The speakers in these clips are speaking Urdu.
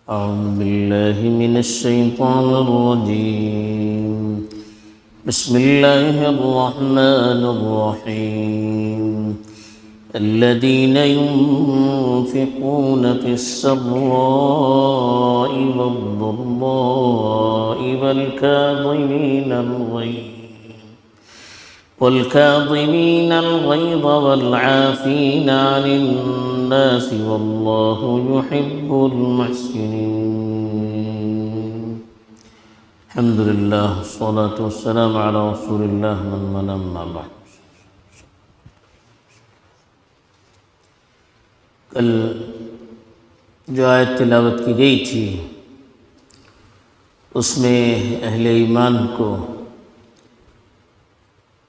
أعوذ بالله من الشيطان الرجيم. بسم الله الرحمن الرحيم. الذين ينفقون في السراء والضراء والكاظمين الغيظ والعافين عن الناس والله يحب المحسنين. الحمد لله والصلاة والسلام على رسول الله من أما بعد. کل جو آیت تلاوت کی گئی تھی اس میں اہل ایمان کو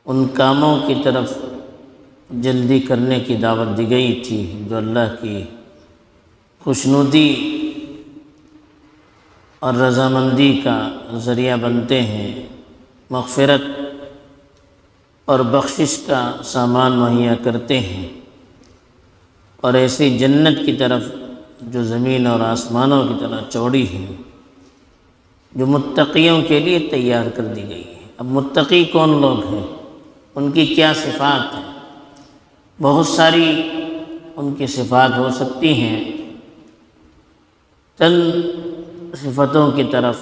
ان کاموں کی طرف جلدی کرنے کی دعوت دی گئی تھی جو اللہ کی خوشنودی اور رضامندی کا ذریعہ بنتے ہیں، مغفرت اور بخشش کا سامان مہیا کرتے ہیں، اور ایسی جنت کی طرف جو زمین اور آسمانوں کی طرح چوڑی ہے، جو متقیوں کے لیے تیار کر دی گئی ہے۔ اب متقی کون لوگ ہیں، ان کی کیا صفات ہیں؟ بہت ساری ان کی صفات ہو سکتی ہیں۔ چند صفتوں کی طرف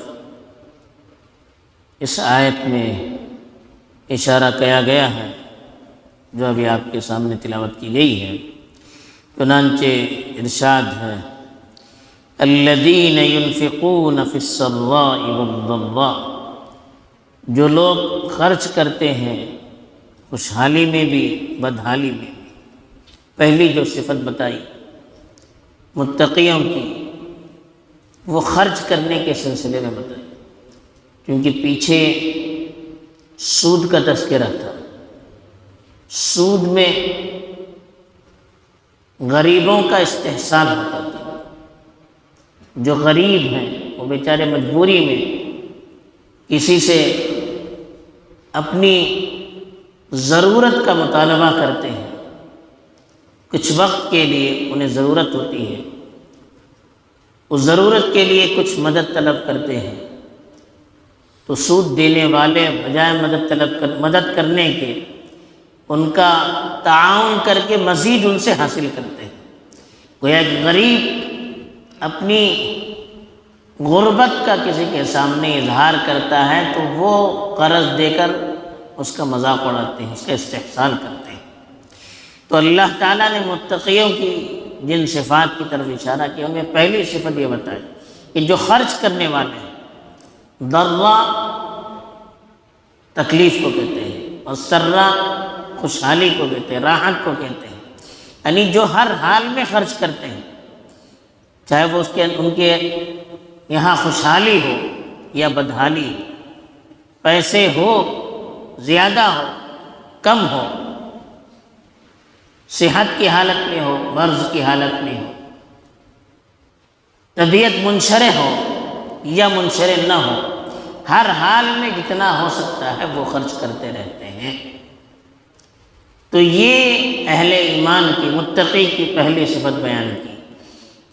اس آیت میں اشارہ کیا گیا ہے جو ابھی آپ کے سامنے تلاوت کی گئی ہے۔ چنانچہ ارشاد ہے الذین ينفقون فی السراء والضراء، جو لوگ خرچ کرتے ہیں خوشحالی میں بھی بدحالی میں بھی۔ پہلی جو صفت بتائی متقیوں کی وہ خرچ کرنے کے سلسلے میں بتائی، کیونکہ پیچھے سود کا تذکرہ تھا۔ سود میں غریبوں کا استحصال ہوتا تھا۔ جو غریب ہیں وہ بیچارے مجبوری میں کسی سے اپنی ضرورت کا مطالبہ کرتے ہیں، کچھ وقت کے لیے انہیں ضرورت ہوتی ہے، اس ضرورت کے لیے کچھ مدد طلب کرتے ہیں، تو سود دینے والے بجائے مدد کرنے کے ان کا تعاون کر کے مزید ان سے حاصل کرتے ہیں۔ گویا کہ غریب اپنی غربت کا کسی کے سامنے اظہار کرتا ہے تو وہ قرض دے کر اس کا مذاق اڑاتے ہیں، اس کا استحصال کرتے ہیں۔ تو اللہ تعالیٰ نے متقیوں کی جن صفات کی طرف اشارہ کیا ان میں پہلی صفت یہ بتائی کہ جو خرچ کرنے والے ہیں، ضرہ تکلیف کو کہتے ہیں اور سرہ خوشحالی کو کہتے ہیں، راحت کو کہتے ہیں، یعنی جو ہر حال میں خرچ کرتے ہیں، چاہے وہ ان کے یہاں خوشحالی ہو یا بدحالی ہو، پیسے ہو زیادہ ہو کم ہو، صحت کی حالت میں ہو مرض کی حالت میں ہو، طبیعت منشرح ہو یا منشرح نہ ہو، ہر حال میں جتنا ہو سکتا ہے وہ خرچ کرتے رہتے ہیں۔ تو یہ اہل ایمان کی متقی کی پہلی صفت بیان کی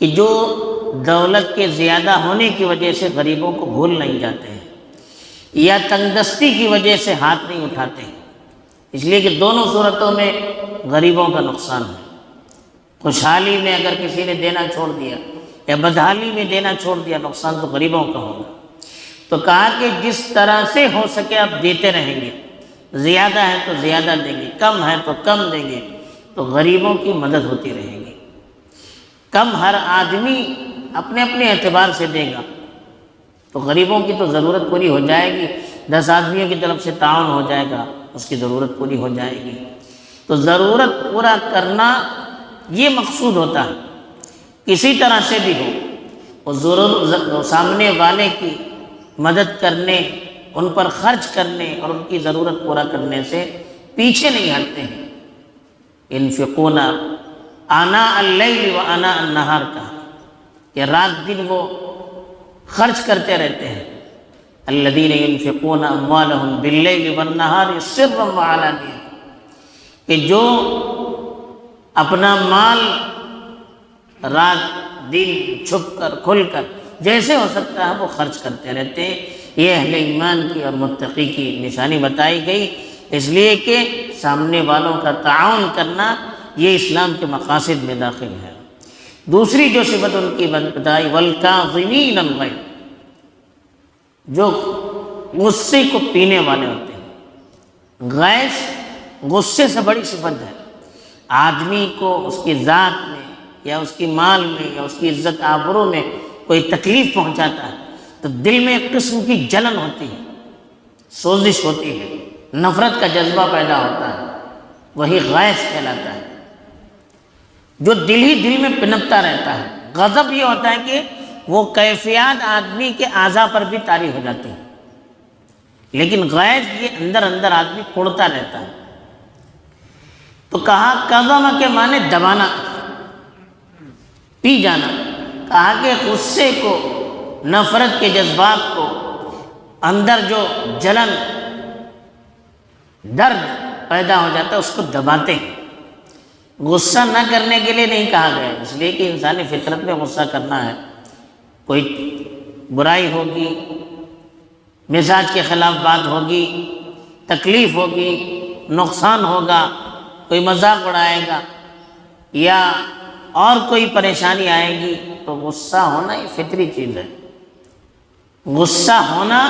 کہ جو دولت کے زیادہ ہونے کی وجہ سے غریبوں کو بھول نہیں جاتے ہیں یا تنگدستی کی وجہ سے ہاتھ نہیں اٹھاتے ہیں، اس لیے کہ دونوں صورتوں میں غریبوں کا نقصان ہے۔ خوشحالی میں اگر کسی نے دینا چھوڑ دیا یا بدحالی میں دینا چھوڑ دیا، نقصان تو غریبوں کا ہوگا۔ تو کہا کہ جس طرح سے ہو سکے آپ دیتے رہیں گے، زیادہ ہے تو زیادہ دیں گے، کم ہے تو کم دیں گے، تو غریبوں کی مدد ہوتی رہے گی۔ کم ہر آدمی اپنے اپنے اعتبار سے دے گا تو غریبوں کی تو ضرورت پوری ہو جائے گی، 10 آدمیوں کی طرف سے تعاون ہو جائے گا، اس کی ضرورت پوری ہو جائے گی۔ تو ضرورت پورا کرنا یہ مقصود ہوتا ہے، کسی طرح سے بھی ہو وہ سامنے والے کی مدد کرنے، ان پر خرچ کرنے اور ان کی ضرورت پورا کرنے سے پیچھے نہیں ہٹتے ہیں۔ ينفقون آناء اللیل و آناء النہار کا کہ رات دن وہ خرچ کرتے رہتے ہیں۔ الذین ينفقون اموالهم باللیل والنہار سرا وعلانیہ، کہ جو اپنا مال رات دن چھپ کر کھل کر جیسے ہو سکتا ہے وہ خرچ کرتے رہتے ہیں۔ یہ اہل ایمان کی اور متقی کی نشانی بتائی گئی، اس لیے کہ سامنے والوں کا تعاون کرنا یہ اسلام کے مقاصد میں داخل ہے۔ دوسری جو صفت ان کی بتائی، والکاظمین الغیظ، جو غصے کو پینے والے ہوتے ہیں۔ غیظ غصے سے بڑی صفت ہے۔ آدمی کو اس کی ذات میں یا اس کی مال میں یا اس کی عزت آبرو میں کوئی تکلیف پہنچاتا ہے تو دل میں ایک قسم کی جلن ہوتی ہے، سوزش ہوتی ہے، نفرت کا جذبہ پیدا ہوتا ہے، وہی غیظ کہلاتا ہے، جو دل ہی دل میں پنپتا رہتا ہے۔ غضب یہ ہوتا ہے کہ وہ کیفیات آدمی کے اعضاء پر بھی طاری ہو جاتی ہیں، لیکن غیظ یہ اندر اندر آدمی کوڑتا رہتا ہے۔ تو کہا قضم کے معنی دبانا، پی جانا۔ کہا کہ غصے کو، نفرت کے جذبات کو، اندر جو جلن، درد پیدا ہو جاتا ہے اس کو دباتے ہیں۔ غصہ نہ کرنے کے لیے نہیں کہا گیا، اس لیے کہ انسانی فطرت میں غصہ کرنا ہے۔ کوئی برائی ہوگی، مزاج کے خلاف بات ہوگی، تکلیف ہوگی، نقصان ہوگا، کوئی مذاق اڑائے گا یا اور کوئی پریشانی آئے گی تو غصہ ہونا یہ فطری چیز ہے۔ غصہ ہونا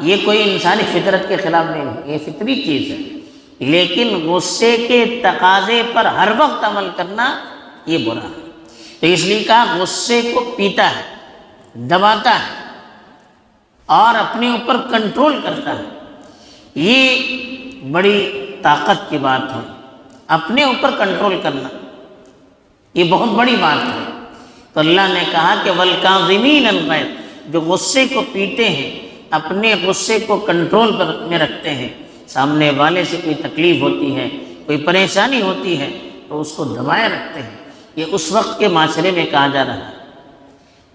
یہ کوئی انسانی فطرت کے خلاف نہیں ہے، یہ فطری چیز ہے، لیکن غصے کے تقاضے پر ہر وقت عمل کرنا یہ برا ہے۔ تو اس لیے کہا غصے کو پیتا ہے، دباتا ہے اور اپنے اوپر کنٹرول کرتا ہے۔ یہ بڑی طاقت کی بات ہے، اپنے اوپر کنٹرول کرنا یہ بہت بڑی بات ہے۔ تو اللہ نے کہا کہ والکاظمین الغیظ، جو غصے کو پیتے ہیں، اپنے غصے کو کنٹرول میں رکھتے ہیں، سامنے والے سے کوئی تکلیف ہوتی ہے، کوئی پریشانی ہوتی ہے تو اس کو دبائے رکھتے ہیں۔ یہ اس وقت کے معاشرے میں کہا جا رہا ہے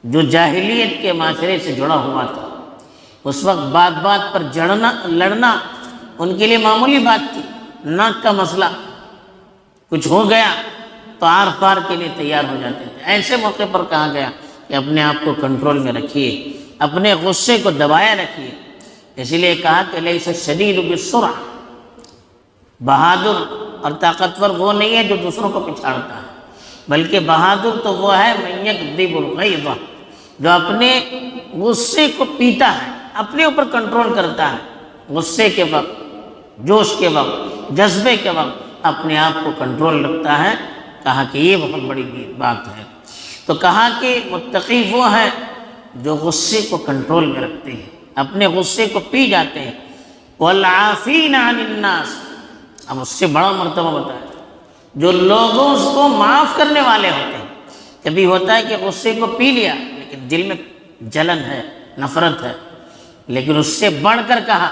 جو جاہلیت کے معاشرے سے جڑا ہوا تھا۔ اس وقت بات بات پر لڑنا ان کے لیے معمولی بات تھی۔ ناک کا مسئلہ کچھ ہو گیا تو آر پار کے لیے تیار ہو جاتے تھے۔ ایسے موقع پر کہا گیا کہ اپنے آپ کو کنٹرول میں رکھیے، اپنے غصے کو دبائے رکھیے۔ اسی لیے کہا کہ لیس الشدید بالسرعہ، بہادر اور طاقتور وہ نہیں ہے جو دوسروں کو پچھاڑتا ہے، بلکہ بہادر تو وہ ہے من یکظم الغیظ، جو اپنے غصے کو پیتا ہے، اپنے اوپر کنٹرول کرتا ہے۔ غصے کے وقت، جوش کے وقت، جذبے کے وقت اپنے آپ کو کنٹرول رکھتا ہے۔ کہا کہ یہ بہت بڑی بات ہے۔ تو کہا کہ متقی وہ ہے جو غصے کو کنٹرول میں رکھتے ہیں، اپنے غصے کو پی جاتے ہیں۔ والعافین عن الناس، اب اس سے بڑا مرتبہ بتایا، جو لوگوں کو معاف کرنے والے ہوتے ہیں۔ کبھی ہوتا ہے کہ غصے کو پی لیا لیکن دل میں جلن ہے، نفرت ہے، لیکن اس سے بڑھ کر کہا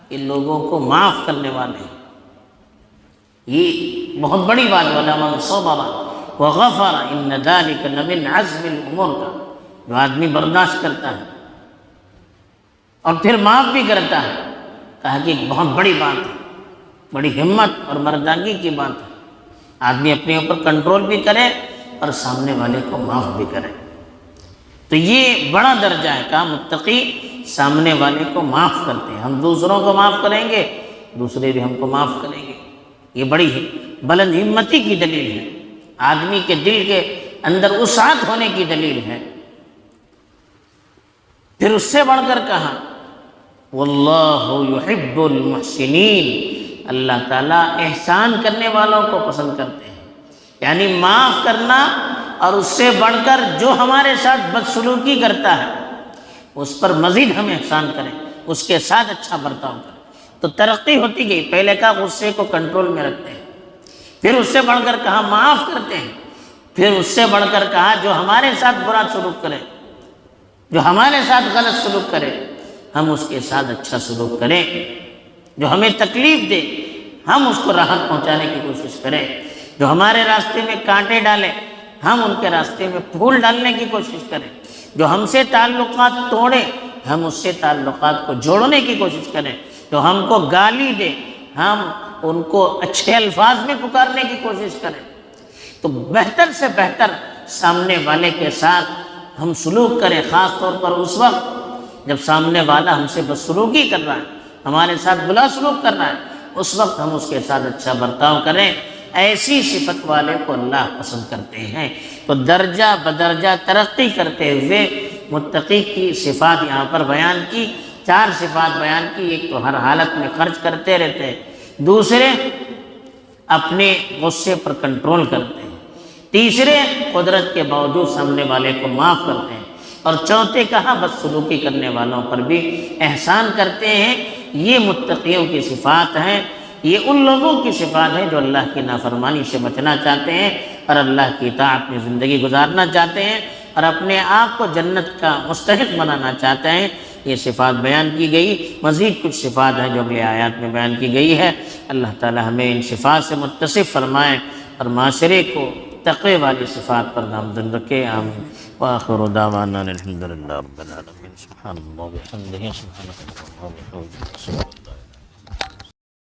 کہ لوگوں کو معاف کرنے والے ہیں۔ یہ بہت بڑی بات، وَلَمَنْ صَبَرَ وَغَفَرَ إِنَّ ذَلِكَ لَمِنْ عَزْمِ الْأُمُورِ، کا جو آدمی برداشت کرتا ہے اور پھر معاف بھی کرتا ہے، کہا کہ ایک بہت بڑی بات ہے، بڑی ہمت اور مردانگی کی بات ہے۔ آدمی اپنے اوپر کنٹرول بھی کرے اور سامنے والے کو معاف بھی کرے، تو یہ بڑا درجہ ہے۔ کہا متقی سامنے والے کو معاف کرتے ہیں، ہم دوسروں کو معاف کریں گے، دوسرے بھی ہم کو معاف کریں گے۔ یہ بڑی بلند ہمتی کی دلیل ہے، آدمی کے دل کے اندر وسعت ہونے کی دلیل ہے۔ پھر اس سے بڑھ کر کہا واللہ یحب المحسنین، اللہ تعالیٰ احسان کرنے والوں کو پسند کرتے ہیں، یعنی معاف کرنا، اور اس سے بڑھ کر جو ہمارے ساتھ بدسلوکی کرتا ہے اس پر مزید ہم احسان کریں، اس کے ساتھ اچھا برتاؤ کریں، تو ترقی ہوتی گئی۔ پہلے کہا غصے کو کنٹرول میں رکھتے ہیں، پھر اس سے بڑھ کر کہا معاف کرتے ہیں، پھر اس سے بڑھ کر کہا جو ہمارے ساتھ برا سلوک کرے، جو ہمارے ساتھ غلط سلوک کرے، ہم اس کے ساتھ اچھا سلوک کریں، جو ہمیں تکلیف دے ہم اس کو راحت پہنچانے کی کوشش کریں، جو ہمارے راستے میں کانٹے ڈالے ہم ان کے راستے میں پھول ڈالنے کی کوشش کریں، جو ہم سے تعلقات توڑے ہم اس سے تعلقات کو جوڑنے کی کوشش کریں، جو ہم کو گالی دے ہم ان کو اچھے الفاظ میں پکارنے کی کوشش کریں۔ تو بہتر سے بہتر سامنے والے کے ساتھ ہم سلوک کریں، خاص طور پر اس وقت جب سامنے والا ہم سے بدسلوکی کر رہا ہے، ہمارے ساتھ برا سلوک کر رہا ہے، اس وقت ہم اس کے ساتھ اچھا برتاؤ کریں۔ ایسی صفت والے کو اللہ پسند کرتے ہیں۔ تو درجہ بدرجہ ترقی کرتے ہوئے متقی کی صفات یہاں پر بیان کی، 4 صفات بیان کی۔ ایک تو ہر حالت میں خرچ کرتے رہتے ہیں، دوسرے اپنے غصے پر کنٹرول کرتے ہیں، تیسرے قدرت کے باوجود سامنے والے کو معاف کرتے ہیں، اور چوتھے کہا بدسلوکی کرنے والوں پر بھی احسان کرتے ہیں۔ یہ متقیوں کی صفات ہیں، یہ ان لوگوں کی صفات ہے جو اللہ کی نافرمانی سے بچنا چاہتے ہیں اور اللہ کی اطاعت میں زندگی گزارنا چاہتے ہیں اور اپنے آپ کو جنت کا مستحق بنانا چاہتے ہیں۔ یہ صفات بیان کی گئی، مزید کچھ صفات ہیں جو اگلے آیات میں بیان کی گئی ہے۔ اللہ تعالی ہمیں ان صفات سے متصف فرمائے اور معاشرے کو تقوی والی صفات پر نامزد رکھے۔ آمین۔ وآخر دعوانا الحمد للہ رب العالمین۔ سبحان اللہ وبحمدہ، سبحانک اللہم وبحمدک۔